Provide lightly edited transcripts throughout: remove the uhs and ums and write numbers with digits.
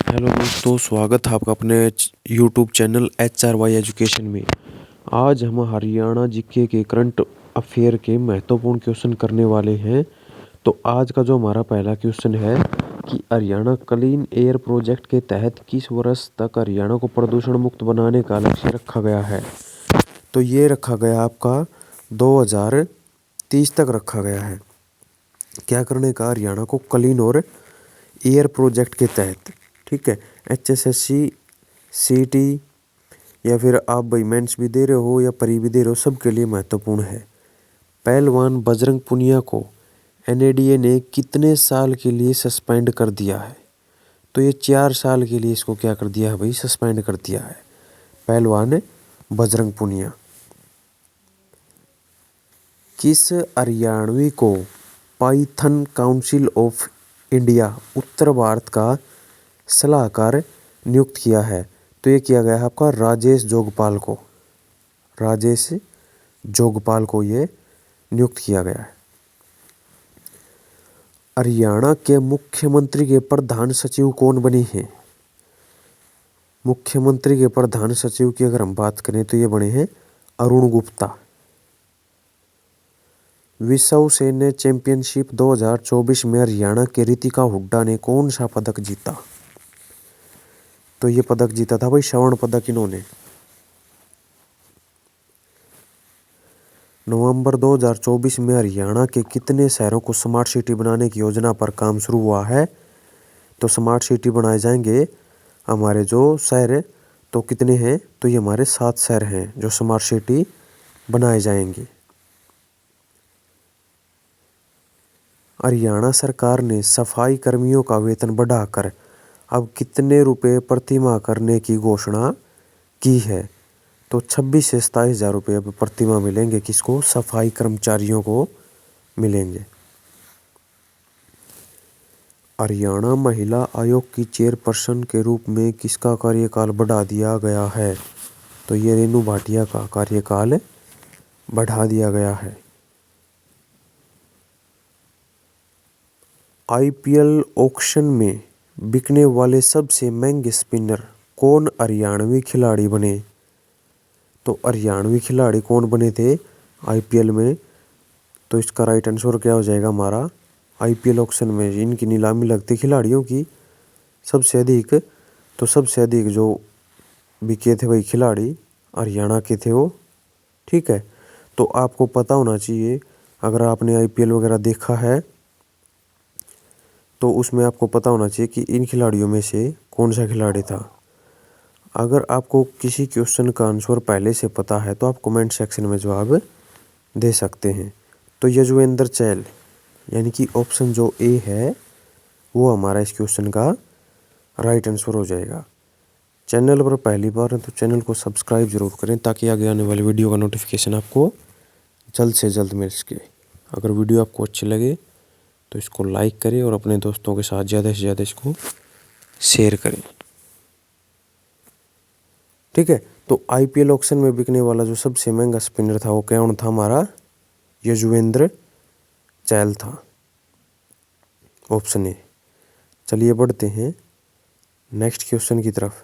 Hello दोस्तों, स्वागत है आपका अपने यूट्यूब चैनल HRY एजुकेशन में। आज हम हरियाणा जीके के करंट अफेयर के महत्वपूर्ण क्वेश्चन करने वाले हैं। तो आज का जो हमारा पहला क्वेश्चन है कि हरियाणा क्लीन एयर प्रोजेक्ट के तहत किस वर्ष तक हरियाणा को प्रदूषण मुक्त बनाने का लक्ष्य रखा गया है। तो ये रखा गया आपका 2030 तक रखा गया है। क्या करने का, हरियाणा को क्लीन और एयर प्रोजेक्ट के तहत, ठीक है। HSSC CT या फिर आप भाई मेंस भी दे रहे हो या परी भी दे रहे हो, सबके लिए महत्वपूर्ण है। पहलवान बजरंग पुनिया को NADA ने कितने साल के लिए सस्पेंड कर दिया है। तो ये 4 साल के लिए इसको क्या कर दिया है भाई, सस्पेंड कर दिया है पहलवान बजरंग पुनिया। किस हरियाणवी को पाइथन काउंसिल ऑफ इंडिया उत्तर भारत का सलाहकार नियुक्त किया है। तो ये किया गया है आपका राजेश जोगपाल को ये नियुक्त किया गया है। हरियाणा के मुख्यमंत्री के प्रधान सचिव कौन बने हैं। मुख्यमंत्री के प्रधान सचिव की अगर हम बात करें तो ये बने हैं अरुण गुप्ता। विश्व सैन्य चैंपियनशिप 2024 में हरियाणा के रितिका हुड्डा ने कौन सा पदक जीता। तो ये पदक जीता था भाई स्वर्ण पदक इन्होंने। नवंबर 2024 में हरियाणा के कितने शहरों को स्मार्ट सिटी बनाने की योजना पर काम शुरू हुआ है। तो स्मार्ट सिटी बनाए जाएंगे हमारे जो शहर, तो कितने हैं, तो ये हमारे 7 शहर हैं जो स्मार्ट सिटी बनाए जाएंगे। हरियाणा सरकार ने सफाई कर्मियों का वेतन बढ़ाकर अब कितने रुपए प्रति माह करने की घोषणा की है। तो 26 से 27 हज़ार रुपये अब प्रति माह मिलेंगे, किसको, सफाई कर्मचारियों को मिलेंगे। हरियाणा महिला आयोग की चेयरपर्सन के रूप में किसका कार्यकाल बढ़ा दिया गया है। तो ये रेणु भाटिया का कार्यकाल बढ़ा दिया गया है। IPL ऑक्शन में बिकने वाले सबसे महंगे स्पिनर कौन हरियाणवी खिलाड़ी बने। तो हरियाणवी खिलाड़ी कौन बने थे IPL में। तो इसका राइट आंसर क्या हो जाएगा हमारा, IPL ऑक्शन में इनकी नीलामी लगती खिलाड़ियों की सबसे अधिक, तो सबसे अधिक जो बिके थे वही खिलाड़ी हरियाणा के थे वो, ठीक है। तो आपको पता होना चाहिए, अगर आपने IPL वगैरह देखा है तो उसमें आपको पता होना चाहिए कि इन खिलाड़ियों में से कौन सा खिलाड़ी था। अगर आपको किसी क्वेश्चन का आंसर पहले से पता है तो आप कमेंट सेक्शन में जवाब दे सकते हैं। तो यजुवेंद्र चहल यानी कि ऑप्शन जो A है वो हमारा इस क्वेश्चन का राइट आंसर हो जाएगा। चैनल पर पहली बार है तो चैनल को सब्सक्राइब जरूर करें ताकि आगे आने वाली वीडियो का नोटिफिकेशन आपको जल्द से जल्द मिल सके। अगर वीडियो आपको अच्छी लगे तो इसको लाइक करें और अपने दोस्तों के साथ ज़्यादा से ज़्यादा इसको शेयर करें, ठीक है। तो IPL ऑक्शन में बिकने वाला जो सबसे महंगा स्पिनर था वो कौन था, हमारा यजुवेंद्र चहल था, ऑप्शन A। चलिए बढ़ते हैं नेक्स्ट क्वेश्चन की तरफ।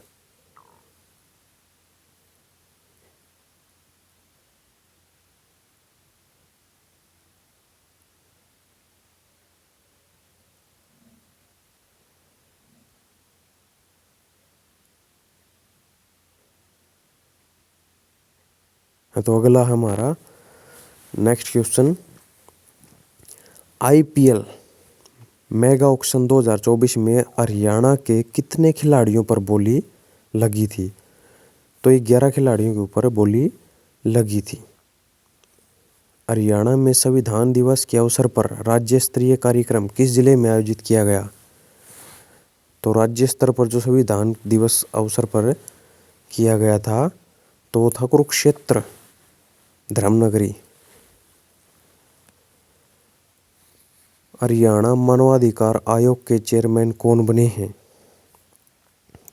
तो अगला हमारा next question, IPL mega auction 2024 में हरियाणा के कितने खिलाड़ियों पर बोली लगी थी। तो ये 11 खिलाड़ियों के ऊपर बोली लगी थी। हरियाणा में संविधान दिवस के अवसर पर राज्य स्तरीय कार्यक्रम किस जिले में आयोजित किया गया। तो राज्य स्तर पर जो संविधान दिवस अवसर पर किया गया था तो वो था कुरुक्षेत्र धर्मनगरी। हरियाणा मानवाधिकार आयोग के चेयरमैन कौन बने हैं।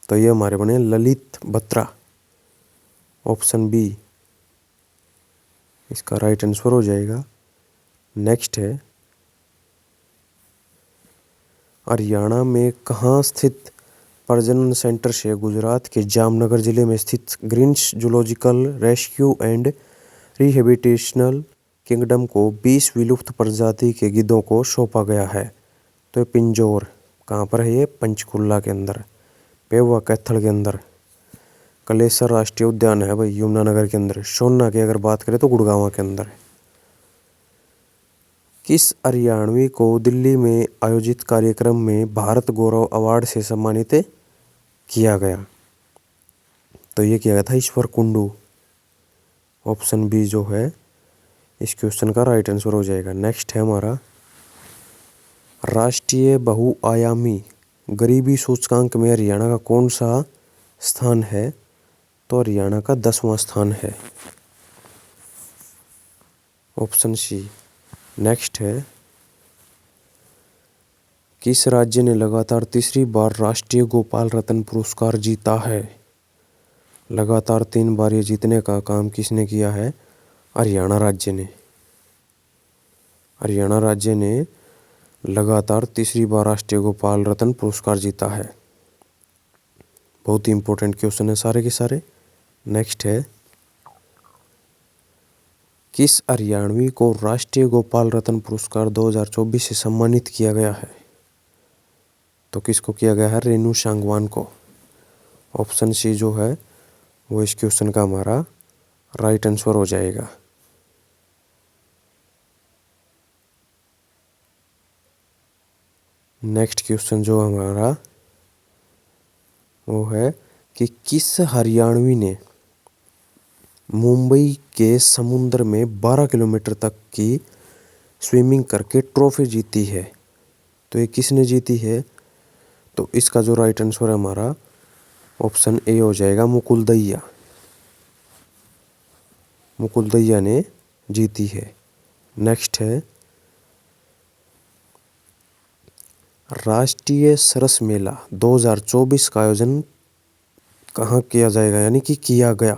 तो ये हमारे बने ललित बत्रा, ऑप्शन B इसका राइट आंसर हो जाएगा। नेक्स्ट है, हरियाणा में कहाँ स्थित प्रजनन सेंटर से गुजरात के जामनगर जिले में स्थित Greens Zoological Rescue and Rehabilitation Kingdom को 20 विलुप्त प्रजाति के गिद्धों को सौंपा गया है। तो ये पिंजौर कहाँ पर है? ये पंचकुला के अंदर, पेवा कैथल के अंदर। कलेसर राष्ट्रीय उद्यान है भाई यमुनानगर के अंदर। सोना की अगर बात करें तो गुड़गांव के अंदर है। किस हरियाणवी को दिल्ली में आयोजित कार्यक्रम में भारत गौरव अवार्ड से सम्मानित किया गया? तो ये किया गया था ईश्वर कुंडू। ऑप्शन बी जो है इस क्वेश्चन का राइट आंसर हो जाएगा। नेक्स्ट है हमारा राष्ट्रीय बहुआयामी गरीबी सूचकांक में हरियाणा का कौन सा स्थान है? तो हरियाणा का 10वां स्थान है, ऑप्शन सी। नेक्स्ट है किस राज्य ने लगातार तीसरी बार राष्ट्रीय गोपाल रत्न पुरस्कार जीता है? लगातार 3 बार ये जीतने का काम किसने किया है? हरियाणा राज्य ने। हरियाणा राज्य ने लगातार तीसरी बार राष्ट्रीय गोपाल रत्न पुरस्कार जीता है। बहुत ही इंपॉर्टेंट क्वेश्चन है सारे के सारे। नेक्स्ट है किस हरियाणवी को राष्ट्रीय गोपाल रत्न पुरस्कार 2024 से सम्मानित किया गया है? तो किसको किया गया है? रेनू सांगवान को। ऑप्शन सी जो है वो इस क्वेश्चन का हमारा राइट आंसर हो जाएगा। नेक्स्ट क्वेश्चन जो हमारा वो है कि किस हरियाणवी ने मुंबई के समुद्र में 12 किलोमीटर तक की स्विमिंग करके ट्रॉफी जीती है? तो ये किसने जीती है? तो इसका जो राइट आंसर है हमारा ऑप्शन ए हो जाएगा, मुकुल दहिया। मुकुल दहिया ने जीती है। नेक्स्ट है राष्ट्रीय सरस मेला 2024 का आयोजन कहाँ किया जाएगा, यानी कि किया गया?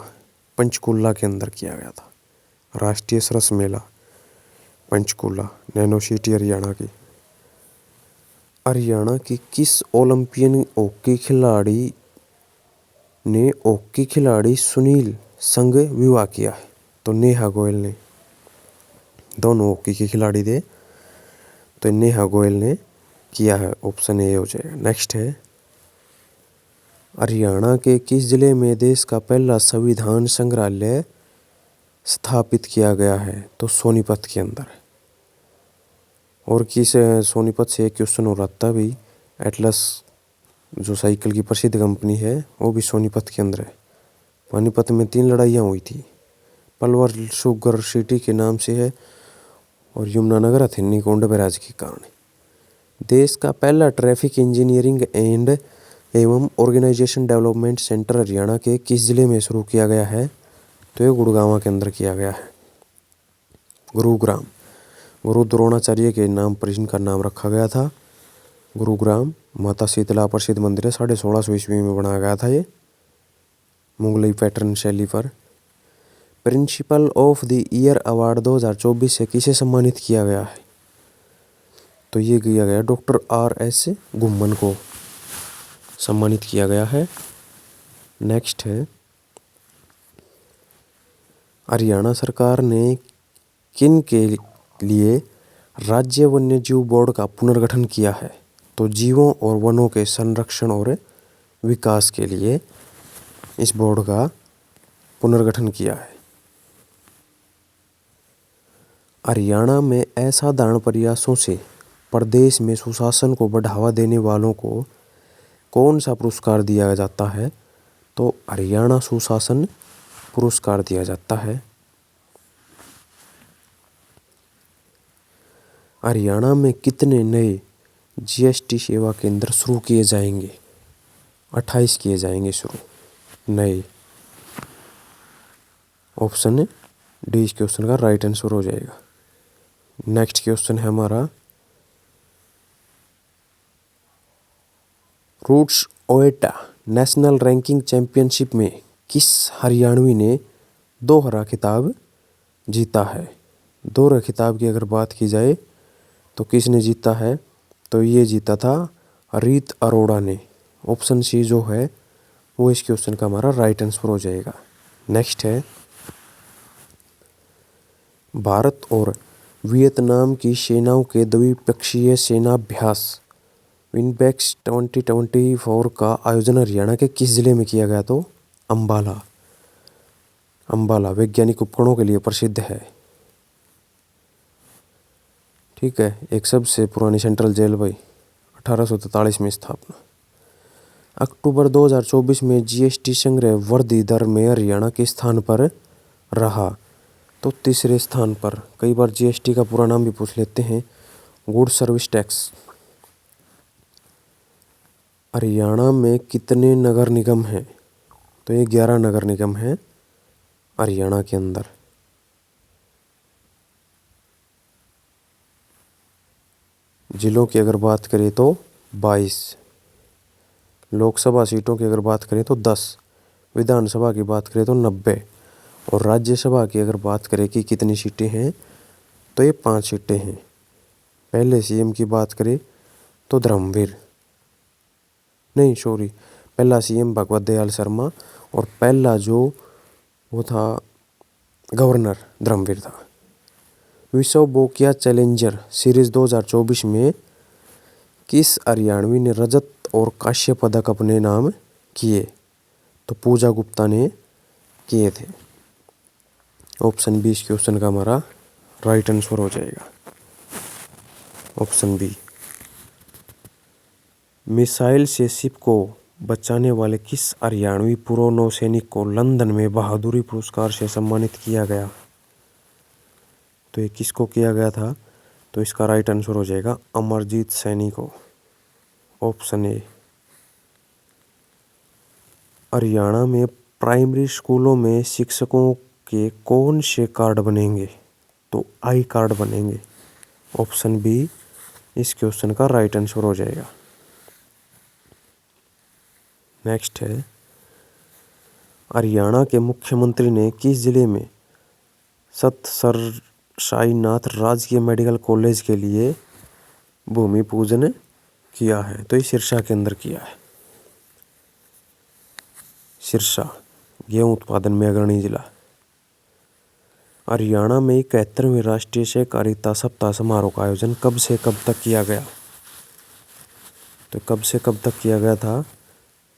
पंचकुला के अंदर किया गया था राष्ट्रीय सरस मेला। पंचकुला नैनो सिटी हरियाणा की। हरियाणा की किस ओलंपियन हॉकी खिलाड़ी ने हॉकी खिलाड़ी सुनील संग विवाह किया है? तो नेहा गोयल ने। दोनों हॉकी के खिलाड़ी थे, तो नेहा गोयल ने किया है। ऑप्शन ए हो जाएगा। नेक्स्ट है हरियाणा के किस जिले में देश का पहला संविधान संग्रहालय स्थापित किया गया है? तो सोनीपत के अंदर। और किस सोनीपत से एक क्वेश्चन हो रहा था भी, एटलस जो साइकिल की प्रसिद्ध कंपनी है वो भी सोनीपत के अंदर है। पानीपत में 3 लड़ाइयाँ हुई थी। पलवल शुगर सिटी के नाम से है और यमुनानगर हथिनी कोंड बैराज के कारण। देश का पहला ट्रैफिक इंजीनियरिंग एंड एवं ऑर्गेनाइजेशन डेवलपमेंट सेंटर हरियाणा के किस जिले में शुरू किया गया है? तो ये गुड़गांव के अंदर किया गया है। गुरुग्राम। गुरु द्रोणाचार्य के नाम पर इनका नाम रखा गया था। गुरुग्राम माता शीतला प्रसिद्ध मंदिर है, 1650 ईस्वी में बनाया गया था ये मुगलई पैटर्न शैली पर। Principle of the year award 2024 से किसे सम्मानित किया गया है? तो ये किया गया डॉक्टर R.S. घुम्मन को सम्मानित किया गया है। नेक्स्ट है हरियाणा सरकार ने किन के लिए राज्य वन्यजीव बोर्ड का पुनर्गठन किया है? तो जीवों और वनों के संरक्षण और विकास के लिए इस बोर्ड का पुनर्गठन किया है। हरियाणा में असाधारण प्रयासों से प्रदेश में सुशासन को बढ़ावा देने वालों को कौन सा पुरस्कार दिया जाता है? तो हरियाणा सुशासन पुरस्कार दिया जाता है। हरियाणा में कितने नए GST सेवा केंद्र शुरू किए जाएंगे? 28 किए जाएंगे शुरू नए। ऑप्शन डी इस क्वेश्चन का राइट आंसर हो जाएगा। नेक्स्ट क्वेश्चन है हमारा रूट्स ओएटा नेशनल रैंकिंग चैंपियनशिप में किस हरियाणवी ने दोहरा खिताब जीता है? दोहरा खिताब की अगर बात की जाए तो किसने जीता है? तो ये जीता था रीत अरोड़ा ने। ऑप्शन सी जो है वो इस क्वेश्चन का हमारा राइट आंसर हो जाएगा। नेक्स्ट है, भारत और वियतनाम की सेनाओं के द्विपक्षीय सेनाभ्यास विनबैक्स 2024 का आयोजन हरियाणा के किस जिले में किया गया? तो अंबाला। अंबाला वैज्ञानिक उपकरणों के लिए प्रसिद्ध है। ठीक है, एक सबसे पुरानी सेंट्रल जेल भाई 1843 में स्थापना। अक्टूबर 2024 में जीएसटी संग्रह वृद्धि दर में हरियाणा के स्थान पर रहा? तो तीसरे स्थान पर। कई बार जीएसटी का पूरा नाम भी पूछ लेते हैं, गुड सर्विस टैक्स। हरियाणा में कितने नगर निगम हैं? तो ये 11 नगर निगम हैं हरियाणा के अंदर। जिलों की अगर बात करें तो 22, लोकसभा सीटों की अगर बात करें तो 10, विधानसभा की बात करें तो 90 और राज्यसभा की अगर बात करें कि कितनी सीटें हैं तो ये 5 सीटें हैं। पहले सीएम की बात करें तो धर्मवीर, नहीं सॉरी, पहला सीएम भगवत दयाल शर्मा और पहला जो वो था गवर्नर धर्मवीर था। विश्व बोकिया चैलेंजर सीरीज 2024 में किस हरियाणवी ने रजत और कांस्य पदक अपने नाम किए? तो पूजा गुप्ता ने किए थे। ऑप्शन बी इस क्वेश्चन का हमारा राइट आंसर हो जाएगा। Option B. मिसाइल से शिप को बचाने वाले किस हरियाणवी पूर्व नौसैनिक को लंदन में बहादुरी पुरस्कार से सम्मानित किया गया? तो ये किसको किया गया था? तो इसका राइट आंसर हो जाएगा अमरजीत सैनी को। Option A. हरियाणा में प्राइमरी स्कूलों में शिक्षकों के कौन से कार्ड बनेंगे? तो आई कार्ड बनेंगे। ऑप्शन बी इस क्वेश्चन का राइट आंसर हो जाएगा। नेक्स्ट है, हरियाणा के मुख्यमंत्री ने किस जिले में सत सर साईनाथ राजकीय मेडिकल कॉलेज के लिए भूमि पूजन किया है? तो ये सिरसा के अंदर किया है। सिरसा गेहूं उत्पादन में अग्रणी जिला। हरियाणा में 71वें राष्ट्रीय सहकारिता सप्ताह समारोह का आयोजन कब से कब तक किया गया? तो कब से कब तक किया गया था?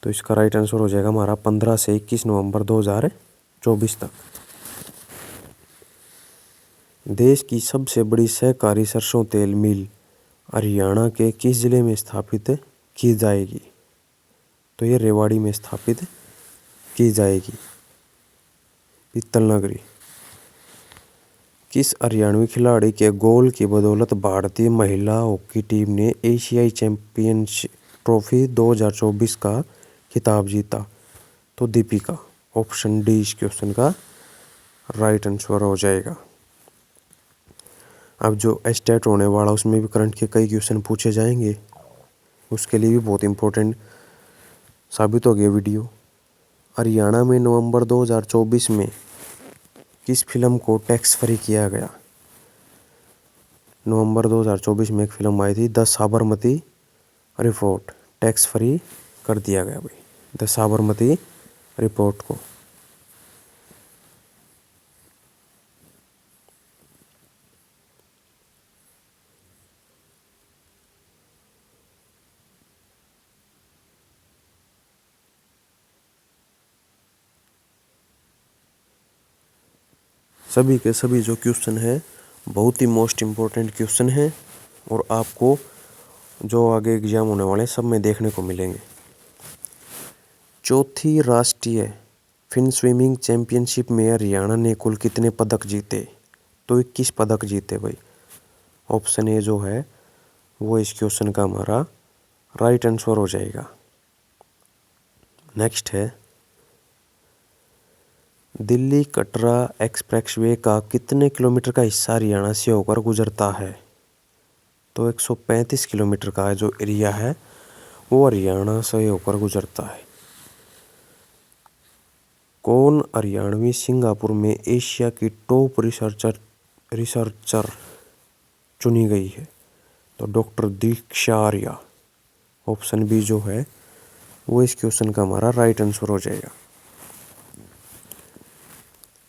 तो इसका राइट आंसर हो जाएगा हमारा 15 से 21 नवंबर 2024 तक। देश की सबसे बड़ी सहकारी सरसों तेल मिल हरियाणा के किस जिले में स्थापित की जाएगी? तो ये रेवाड़ी में स्थापित की जाएगी। पीतल नगरी। किस हरियाणवी खिलाड़ी के गोल की बदौलत भारतीय महिला हॉकी टीम ने एशियाई चैंपियंस ट्रॉफी 2024 का खिताब जीता? तो दीपिका। ऑप्शन डी इस क्वेश्चन का राइट आंसर हो जाएगा। अब जो स्टेट होने वाला उसमें भी करंट के कई क्वेश्चन पूछे जाएंगे, उसके लिए भी बहुत इम्पोर्टेंट साबित हो गया वीडियो। हरियाणा में नवंबर 2024 में किस फिल्म को टैक्स फ्री किया गया? नवंबर 2024 में एक फिल्म आई थी the Sabarmati report, tax free कर दिया गया भाई द साबरमती रिपोर्ट को। सभी के सभी जो क्वेश्चन है बहुत ही मोस्ट इम्पोर्टेंट क्वेश्चन है और आपको जो आगे एग्जाम होने वाले सब में देखने को मिलेंगे। चौथी राष्ट्रीय फिन स्विमिंग चैंपियनशिप में हरियाणा ने कुल कितने पदक जीते? तो 21 पदक जीते भाई। ऑप्शन ए जो है वो इस क्वेश्चन का हमारा राइट आंसर हो जाएगा। नेक्स्ट है, दिल्ली कटरा एक्सप्रेसवे का कितने किलोमीटर का हिस्सा हरियाणा से होकर गुजरता है? तो 135 किलोमीटर का जो एरिया है वो हरियाणा से होकर गुजरता है। कौन हरियाणवी सिंगापुर में एशिया की टॉप रिसर्चर चुनी गई है? तो डॉक्टर दीक्षा आर्या। ऑप्शन बी जो है वो इस क्वेश्चन का हमारा राइट आंसर हो जाएगा।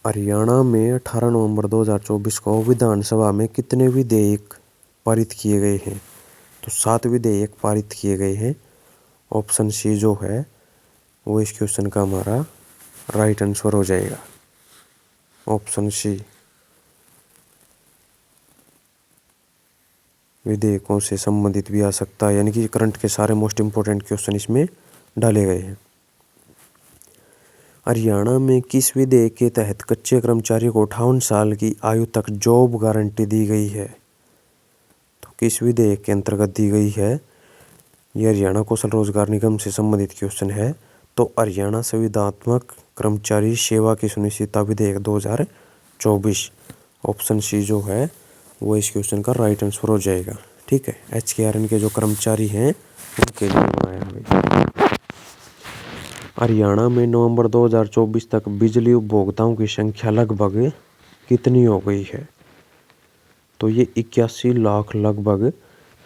हरियाणा में 18 नवंबर 2024 को विधानसभा में कितने विधेयक पारित किए गए हैं? तो 7 विधेयक पारित किए गए हैं। ऑप्शन सी जो है वो इस क्वेश्चन का हमारा राइट आंसर हो जाएगा। ऑप्शन सी, विधेयकों से संबंधित भी आ सकता है, यानी कि करंट के सारे मोस्ट इंपोर्टेंट क्वेश्चन इसमें डाले गए हैं। हरियाणा में किस विधेयक के तहत कच्चे कर्मचारियों को 58 साल की आयु तक जॉब गारंटी दी गई है? तो किस विधेयक के अंतर्गत दी गई है? यह हरियाणा कौशल रोजगार निगम से संबंधित क्वेश्चन है। तो हरियाणा संविदात्मक कर्मचारी सेवा की सुनिश्चितता विधेयक 2024। ऑप्शन सी जो है वो इस क्वेश्चन का राइट आंसर हो जाएगा। ठीक है, HKRN के जो कर्मचारी हैं उनके लिए बनाया हुआ। हरियाणा में नवंबर 2024 तक बिजली उपभोक्ताओं की संख्या लगभग कितनी हो गई है? तो ये 81 लाख लगभग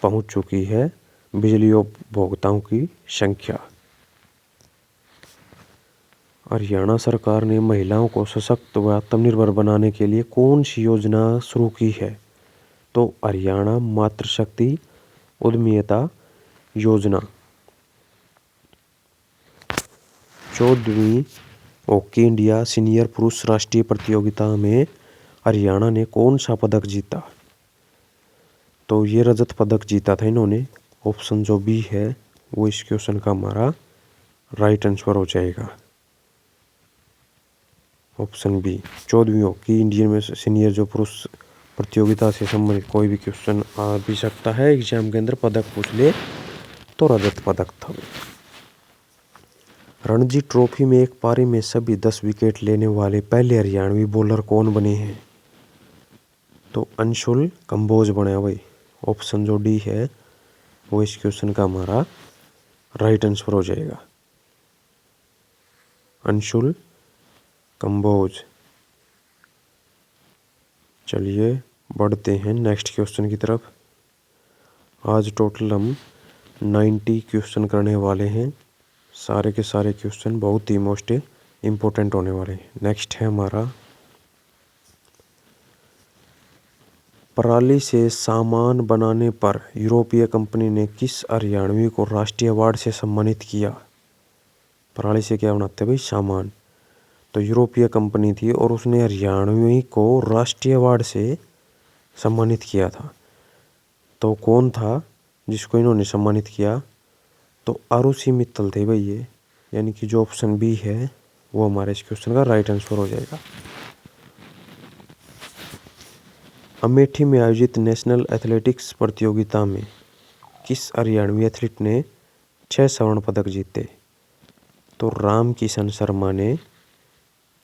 पहुंच चुकी है बिजली उपभोक्ताओं की संख्या। हरियाणा सरकार ने महिलाओं को सशक्त व आत्मनिर्भर बनाने के लिए कौन सी योजना शुरू की है? तो हरियाणा मातृशक्ति उद्यमिता योजना। 14वीं हॉकी इंडिया सीनियर पुरुष राष्ट्रीय प्रतियोगिता में हरियाणा ने कौन सा पदक जीता? तो ये रजत पदक जीता था इन्होंने। ऑप्शन जो बी है वो इस क्वेश्चन का हमारा राइट आंसर हो जाएगा। ऑप्शन बी, 14वीं हॉकी इंडियन में सीनियर जो पुरुष प्रतियोगिता से संबंधित कोई भी क्वेश्चन आ भी सकता है एग्जाम के अंदर, पदक पूछ ले तो रजत पदक था। रणजी ट्रॉफी में एक पारी में सभी 10 विकेट लेने वाले पहले हरियाणवी बॉलर कौन बने हैं? तो अंशुल कंबोज बने भाई। ऑप्शन जो डी है वो इस क्वेश्चन का हमारा राइट आंसर हो जाएगा। अंशुल कंबोज। चलिए बढ़ते हैं नेक्स्ट क्वेश्चन की तरफ। आज टोटल हम 90 क्वेश्चन करने वाले हैं। सारे के सारे क्वेश्चन बहुत ही मोस्ट इम्पोर्टेंट होने वाले हैं। नेक्स्ट है हमारा, पराली से सामान बनाने पर यूरोपीय कंपनी ने किस हरियाणवी को राष्ट्रीय अवार्ड से सम्मानित किया? पराली से क्या बनाते हैं भाई? सामान। तो यूरोपीय कंपनी थी और उसने हरियाणवी को राष्ट्रीय अवार्ड से सम्मानित किया था। तो कौन था जिसको इन्होंने सम्मानित किया? तो आरुषि मित्तल थे भाई ये, यानी कि जो ऑप्शन बी है वो हमारे इस क्वेश्चन का राइट आंसर हो जाएगा। अमेठी में आयोजित नेशनल एथलेटिक्स प्रतियोगिता में किस हरियाणवी एथलीट ने 6 स्वर्ण पदक जीते? तो राम किशन शर्मा ने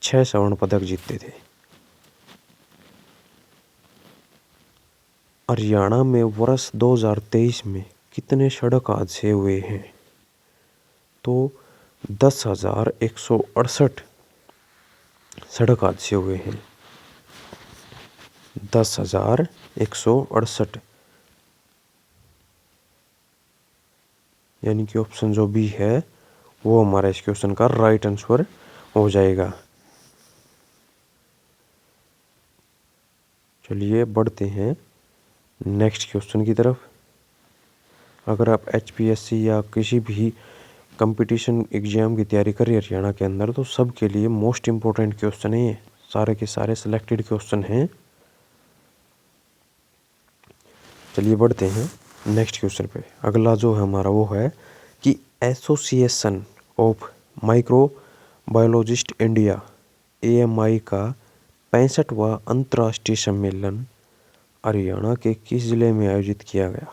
6 स्वर्ण पदक जीते थे। हरियाणा में वर्ष 2023 में कितने सड़क हादसे हुए हैं? तो 10,168 सड़क हादसे हुए हैं। 10,168, यानी कि ऑप्शन जो बी है वो हमारा इस क्वेश्चन का राइट आंसर हो जाएगा। चलिए बढ़ते हैं नेक्स्ट क्वेश्चन की तरफ। अगर आप HPSC या किसी भी कंपटीशन एग्जाम की तैयारी कर रही है हरियाणा के अंदर, तो सब के लिए मोस्ट इम्पोर्टेंट क्वेश्चन है ये। सारे के सारे सिलेक्टेड क्वेश्चन हैं। चलिए बढ़ते हैं नेक्स्ट क्वेश्चन पे। अगला जो है हमारा वो है कि association of microbiologist India AMI का 65वां अंतर्राष्ट्रीय सम्मेलन हरियाणा के किस जिले में आयोजित किया गया?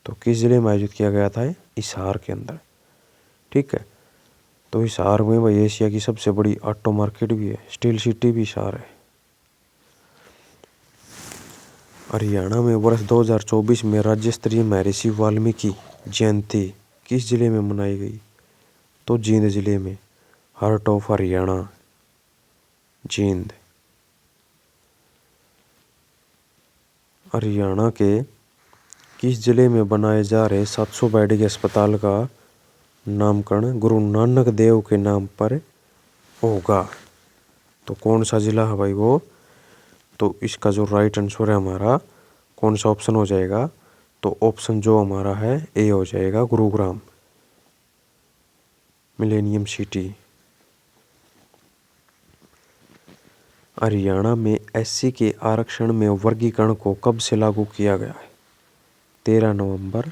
तो किस जिले में आयोजित किया गया था? हिसार के अंदर। ठीक है, तो हिसार में भाई एशिया की सबसे बड़ी ऑटो मार्केट भी है, स्टील सिटी भी हिसार है। हरियाणा में वर्ष 2024 में राज्य स्तरीय महर्षि वाल्मीकि जयंती किस जिले में मनाई गई? तो जींद जिले में, हार्ट ऑफ हरियाणा जींद। हरियाणा के किस जिले में बनाए जा रहे 700 बेड के अस्पताल का नामकरण गुरु नानक देव के नाम पर होगा। तो कौन सा जिला है भाई वो? तो इसका जो राइट आंसर है हमारा कौन सा ऑप्शन हो जाएगा? तो ऑप्शन जो हमारा है ए हो जाएगा, गुरुग्राम मिलेनियम सिटी। हरियाणा में एससी के आरक्षण में वर्गीकरण को कब से लागू किया गया है? 13 नवंबर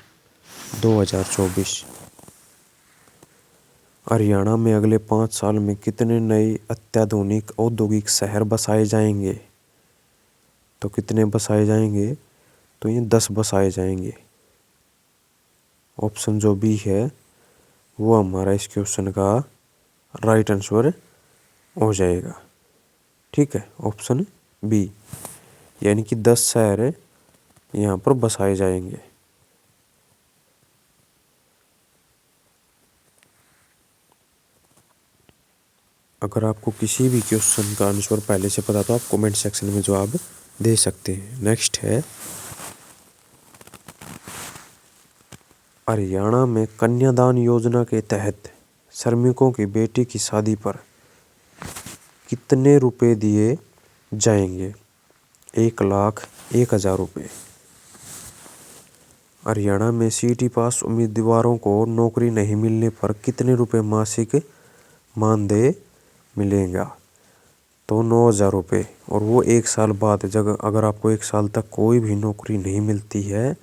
2024। हरियाणा में अगले 5 साल में कितने नए अत्याधुनिक औद्योगिक शहर बसाए जाएंगे? तो कितने बसाए जाएंगे? तो ये 10 बसाए जाएंगे। ऑप्शन जो बी है वो हमारा इस क्वेश्चन का राइट आंसर हो जाएगा। ठीक है, ऑप्शन बी, यानी कि 10 शहर यहाँ पर बसाए जाएंगे। अगर आपको किसी भी क्वेश्चन का आंसर पहले से पता तो आप कमेंट सेक्शन में जवाब दे सकते हैं। नेक्स्ट है, हरियाणा में कन्यादान योजना के तहत श्रमिकों की बेटी की शादी पर कितने रुपए दिए जाएंगे? 1,01,000 रुपये। हरियाणा में सीटी पास उम्मीदवारों को नौकरी नहीं मिलने पर कितने रुपए मासिक मानदेय मिलेगा? तो 9,000 रुपये। और वो 1 साल बाद, जब अगर आपको 1 साल तक कोई भी नौकरी नहीं मिलती है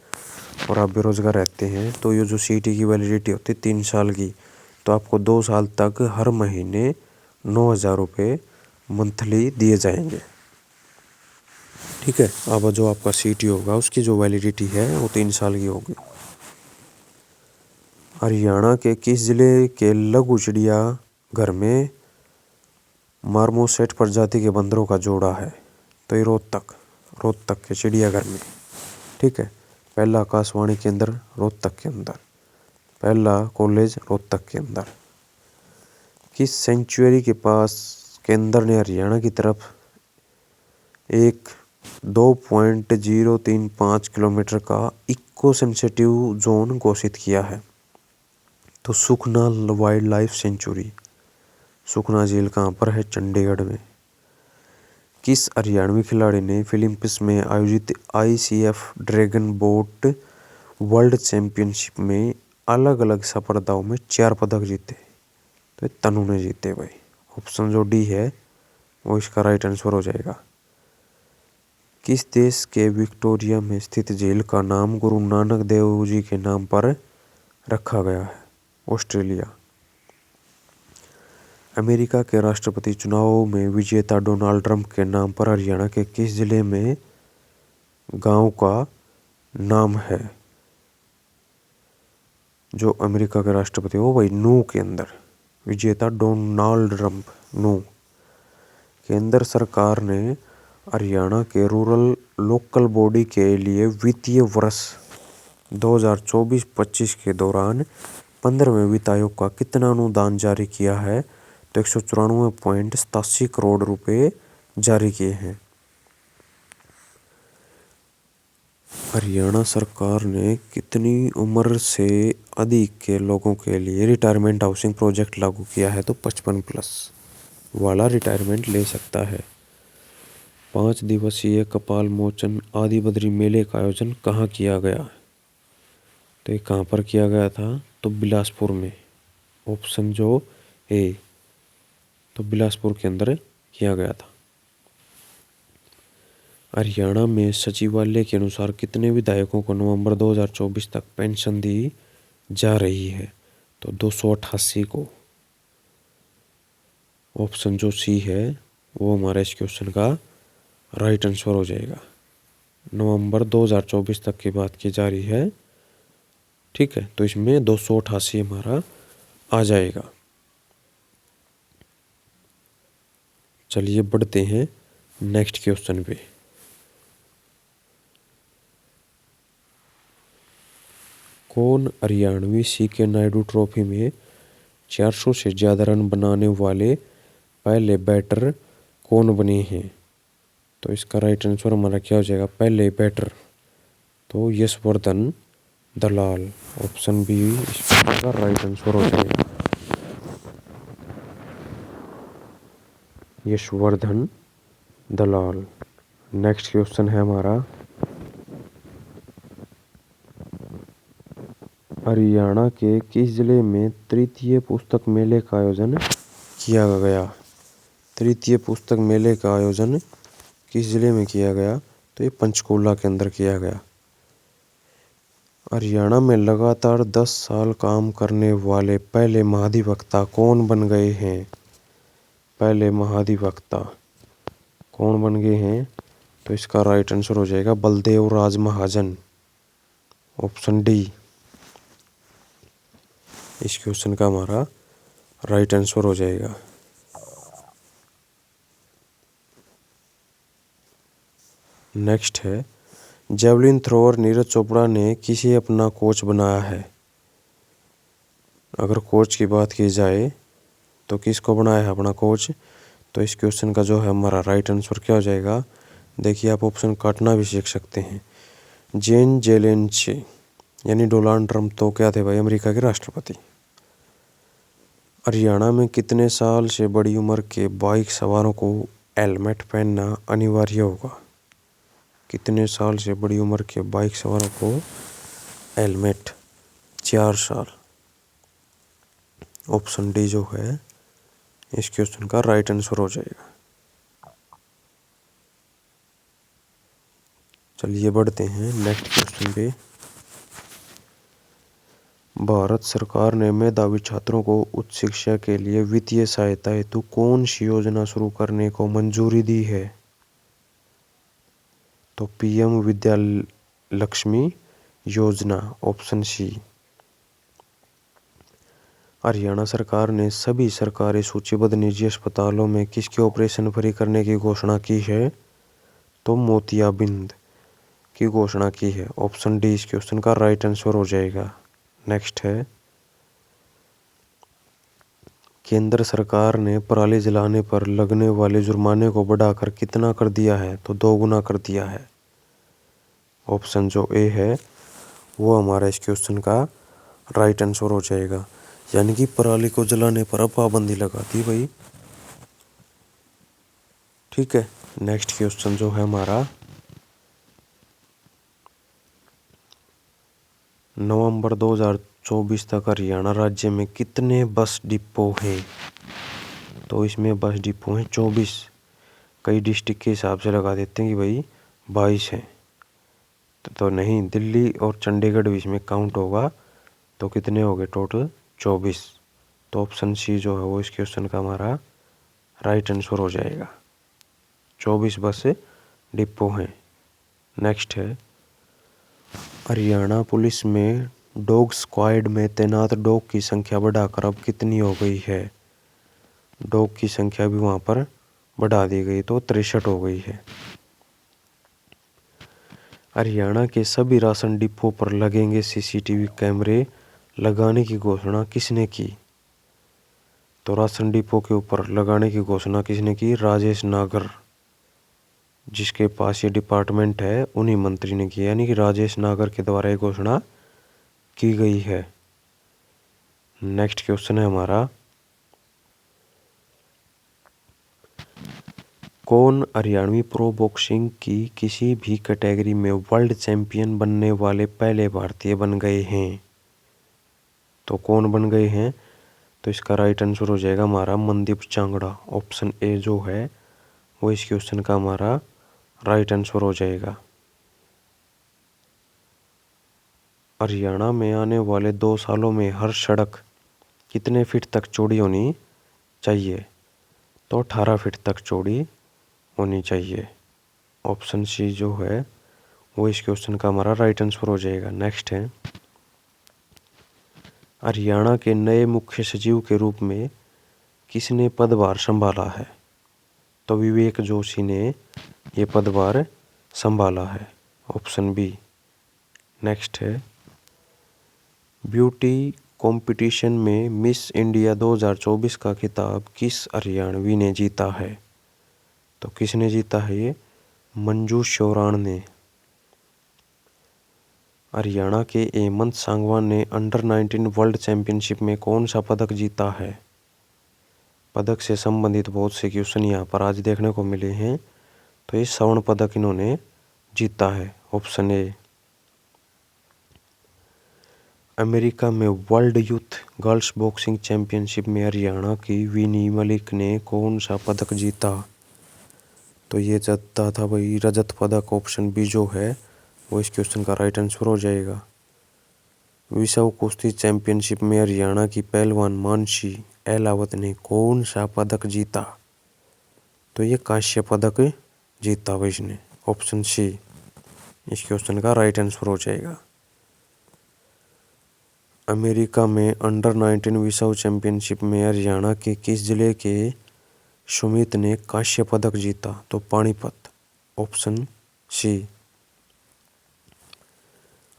और आप बेरोजगार रहते हैं तो ये जो सीटी की वैलिडिटी होती है 3 साल की, तो आपको 2 साल तक हर महीने 9,000 रुपये मंथली दिए जाएंगे। ठीक है, अब जो आपका सीटी होगा उसकी जो वैलिडिटी है वो 3 साल की होगी। हरियाणा के किस जिले के लघु चिड़िया घर में मार्मोसेट प्रजाति के बंदरों का जोड़ा है? तो ये रोहतक के चिड़ियाघर में। ठीक है, पहला आकाशवाणी केंद्र रोहतक के अंदर, पहला कॉलेज रोहतक के अंदर। किस सेंचुरी के पास केंद्र ने हरियाणा की तरफ एक 2.035 किलोमीटर का इको सेंसिटिव जोन घोषित किया है? तो सुखना वाइल्ड लाइफ सेंचुरी। सुखना झील कहाँ पर है? चंडीगढ़ में। किस हरियाणवी खिलाड़ी ने फिलीपींस में आयोजित ICF dragon boat world championship में अलग अलग स्पर्धाओं में 4 पदक जीते? तो तनु ने जीते भाई। ऑप्शन जो डी है वो इसका राइट आंसर हो जाएगा। किस देश के विक्टोरिया में स्थित झील का नाम गुरु नानक देव जी के नाम पर रखा गया है? ऑस्ट्रेलिया। अमेरिका के राष्ट्रपति चुनाव में विजेता डोनाल्ड ट्रंप के नाम पर हरियाणा के किस जिले में गांव का नाम है? जो अमेरिका के राष्ट्रपति हो भाई, नू के अंदर विजेता डोनाल्ड ट्रंप, नू। केंद्र सरकार ने हरियाणा के रूरल लोकल बॉडी के लिए वित्तीय वर्ष 2024-25 के दौरान 15वें वित्त आयोग का कितना अनुदान जारी किया है? तो 194.87 करोड़ रुपए जारी किए हैं। हरियाणा सरकार ने कितनी उम्र से अधिक के लोगों के लिए रिटायरमेंट हाउसिंग प्रोजेक्ट लागू किया है? तो 55+ वाला रिटायरमेंट ले सकता है। 5 दिवसीय कपाल मोचन आदि बद्री मेले का आयोजन कहाँ किया गया? तो ये कहाँ पर किया गया था? तो बिलासपुर में। ऑप्शन जो ए, तो बिलासपुर के अंदर किया गया था। हरियाणा में सचिवालय के अनुसार कितने विधायकों को नवंबर 2024 तक पेंशन दी जा रही है? तो 288 को। ऑप्शन जो सी है वो हमारा इस क्वेश्चन का राइट आंसर हो जाएगा। नवंबर 2024 तक की बात की जा रही है। ठीक है, तो इसमें 288 हमारा आ जाएगा। चलिए बढ़ते हैं नेक्स्ट क्वेश्चन पे। कौन हरियाणवी सीके नायडू ट्रॉफी में 400 से ज़्यादा रन बनाने वाले पहले बैटर कौन बने हैं? तो इसका राइट आंसर हमारा क्या हो जाएगा? पहले बैटर तो यशवर्धन दलाल। ऑप्शन बी इस प्रश्न का राइट आंसर हो जाएगा। यशवर्धन दलाल। नेक्स्ट क्वेश्चन है हमारा, हरियाणा के किस जिले में तृतीय पुस्तक मेले का आयोजन किया गया? तृतीय पुस्तक मेले का आयोजन किस जिले में किया गया? तो ये पंचकुला के अंदर किया गया। हरियाणा में लगातार 10 साल काम करने वाले पहले महाधिवक्ता कौन बन गए हैं? पहले महाधिवक्ता कौन बन गए हैं? तो इसका राइट आंसर हो जाएगा बलदेव राज महाजन। ऑप्शन डी इस क्वेश्चन का हमारा राइट आंसर हो जाएगा। नेक्स्ट है, जेवलिन थ्रोअर नीरज चोपड़ा ने किसे अपना कोच बनाया है? अगर कोच की बात की जाए तो किसको बनाया है अपना कोच? तो इस क्वेश्चन का जो है हमारा राइट आंसर क्या हो जाएगा? देखिए, आप ऑप्शन काटना भी सीख सकते हैं। जेन जेलेनचे यानी डोनाल्ड ट्रंप तो क्या थे भाई? अमेरिका के राष्ट्रपति। हरियाणा में कितने साल से बड़ी उम्र के बाइक सवारों को हेलमेट पहनना अनिवार्य होगा? कितने साल से बड़ी उम्र के बाइक सवारों को हेलमेट? 4 साल। ऑप्शन डी जो है इस क्वेश्चन का राइट आंसर हो जाएगा। चलिए बढ़ते हैं नेक्स्ट क्वेश्चन पे। भारत सरकार ने मेधावी छात्रों को उच्च शिक्षा के लिए वित्तीय सहायता हेतु कौन सी योजना शुरू करने को मंजूरी दी है? तो पीएम विद्यालक्ष्मी योजना। Option C. हरियाणा सरकार ने सभी सरकारी सूचीबद्ध निजी अस्पतालों में किसके ऑपरेशन फ्री करने की घोषणा की है? तो मोतियाबिंद की घोषणा की है। ऑप्शन डी इस क्वेश्चन का राइट आंसर हो जाएगा। नेक्स्ट है, केंद्र सरकार ने पराली जलाने पर लगने वाले जुर्माने को बढ़ाकर कितना कर दिया है? तो 2 गुना कर दिया है। ऑप्शन जो ए है वो हमारा इस क्वेश्चन का राइट आंसर हो जाएगा। यानी कि पराली को जलाने पर अब पाबंदी लगा दी भाई। ठीक है, नेक्स्ट क्वेश्चन जो है हमारा, नवंबर 2024 तक हरियाणा राज्य में कितने बस डिपो हैं? तो इसमें बस डिपो हैं 24। कई डिस्ट्रिक्ट के हिसाब से लगा देते हैं कि भाई 22 हैं। तो नहीं, दिल्ली और चंडीगढ़ भी इसमें काउंट होगा। तो कितने हो गए टोटल? 24। तो ऑप्शन सी जो है वो इस क्वेश्चन का हमारा राइट आंसर हो जाएगा। 24 बस डिपो हैं। नेक्स्ट है, हरियाणा पुलिस में डॉग स्क्वाड में तैनात डॉग की संख्या बढ़ाकर अब कितनी हो गई है? डॉग की संख्या भी वहां पर बढ़ा दी गई, तो 63 हो गई है। हरियाणा के सभी राशन डिपो पर लगेंगे सीसीटीवी कैमरे लगाने की घोषणा किसने की? तो राशन डिपो के ऊपर लगाने की घोषणा किसने की? राजेश नागर, जिसके पास ये डिपार्टमेंट है उन्हीं मंत्री ने की। यानी कि राजेश नागर के द्वारा ये घोषणा की गई है। नेक्स्ट क्वेश्चन है हमारा, कौन हरियाणवी प्रो बॉक्सिंग की किसी भी कैटेगरी में वर्ल्ड चैंपियन बनने वाले पहले भारतीय बन गए हैं? तो कौन बन गए हैं? तो इसका राइट आंसर हो जाएगा हमारा मनदीप चांगड़ा। ऑप्शन ए जो है वो इस क्वेश्चन का हमारा राइट आंसर हो जाएगा। हरियाणा में आने वाले 2 सालों में हर सड़क कितने फीट तक चौड़ी होनी चाहिए? तो 18 फीट तक चौड़ी होनी चाहिए। ऑप्शन सी जो है वो इस क्वेश्चन का हमारा राइट आंसर हो जाएगा। नेक्स्ट है, हरियाणा के नए मुख्य सचिव के रूप में किसने पदभार संभाला है? तो विवेक जोशी ने ये पदभार संभाला है। Option B. नेक्स्ट है, ब्यूटी कंपटीशन में मिस इंडिया 2024 का खिताब किस हरियाणवी ने जीता है? तो किसने जीता है ये? मंजू श्योराण ने। हरियाणा के हेमंत सांगवान ने अंडर 19 वर्ल्ड चैंपियनशिप में कौन सा पदक जीता है? पदक से संबंधित बहुत से क्वेश्चन यहाँ पर आज देखने को मिले हैं। तो ये स्वर्ण पदक इन्होंने जीता है, ऑप्शन ए। अमेरिका में world youth girls boxing championship में हरियाणा की विनी मलिक ने कौन सा पदक जीता? तो ये जीता था भाई रजत पदक, ऑप्शन बी जो है वो इस क्वेश्चन का राइट आंसर हो जाएगा। विश्व कुश्ती चैंपियनशिप में हरियाणा की पहलवान मानसी एलावत ने कौन सा पदक जीता? तो ये कांस्य पदक जीता भाई इसने, ऑप्शन सी इस क्वेश्चन का राइट आंसर हो जाएगा। अमेरिका में अंडर 19 विश्व चैंपियनशिप में हरियाणा के किस जिले के सुमित ने कांस्य पदक जीता? तो पानीपत, ऑप्शन सी।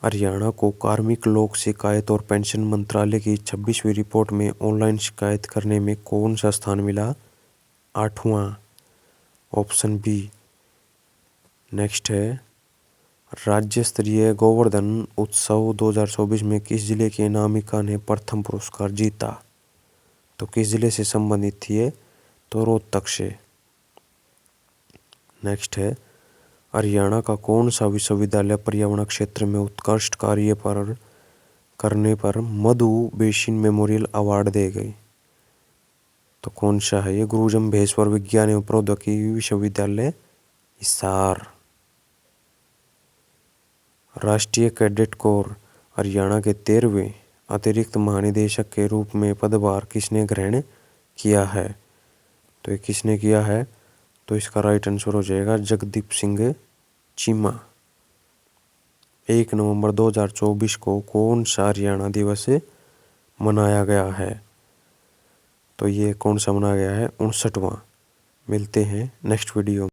हरियाणा को कार्मिक लोक शिकायत और पेंशन मंत्रालय की 26वीं रिपोर्ट में ऑनलाइन शिकायत करने में कौन सा स्थान मिला? 8वां, ऑप्शन बी। नेक्स्ट है, राज्य स्तरीय गोवर्धन उत्सव 2024 में किस जिले की अनामिका ने प्रथम पुरस्कार जीता? तो किस जिले से संबंधित थी ये? तो रोहतक से। नेक्स्ट है, हरियाणा का कौन सा विश्वविद्यालय पर्यावरण क्षेत्र में उत्कृष्ट कार्य करने पर मधु बेसिन मेमोरियल अवार्ड दे गई? तो कौन सा है ये? गुरु जम्भेश्वर विज्ञान एवं प्रौद्योगिकी विश्वविद्यालय हिसार। राष्ट्रीय कैडेट कोर हरियाणा के 13वें अतिरिक्त महानिदेशक के रूप में पदभार किसने ग्रहण किया है? तो ये किसने किया है? तो इसका राइट आंसर हो जाएगा जगदीप सिंह चीमा। 1 नवंबर 2024 को कौन सा हरियाणा दिवस मनाया गया है? तो ये कौन सा मनाया गया है? 59वां। मिलते हैं नेक्स्ट वीडियो में।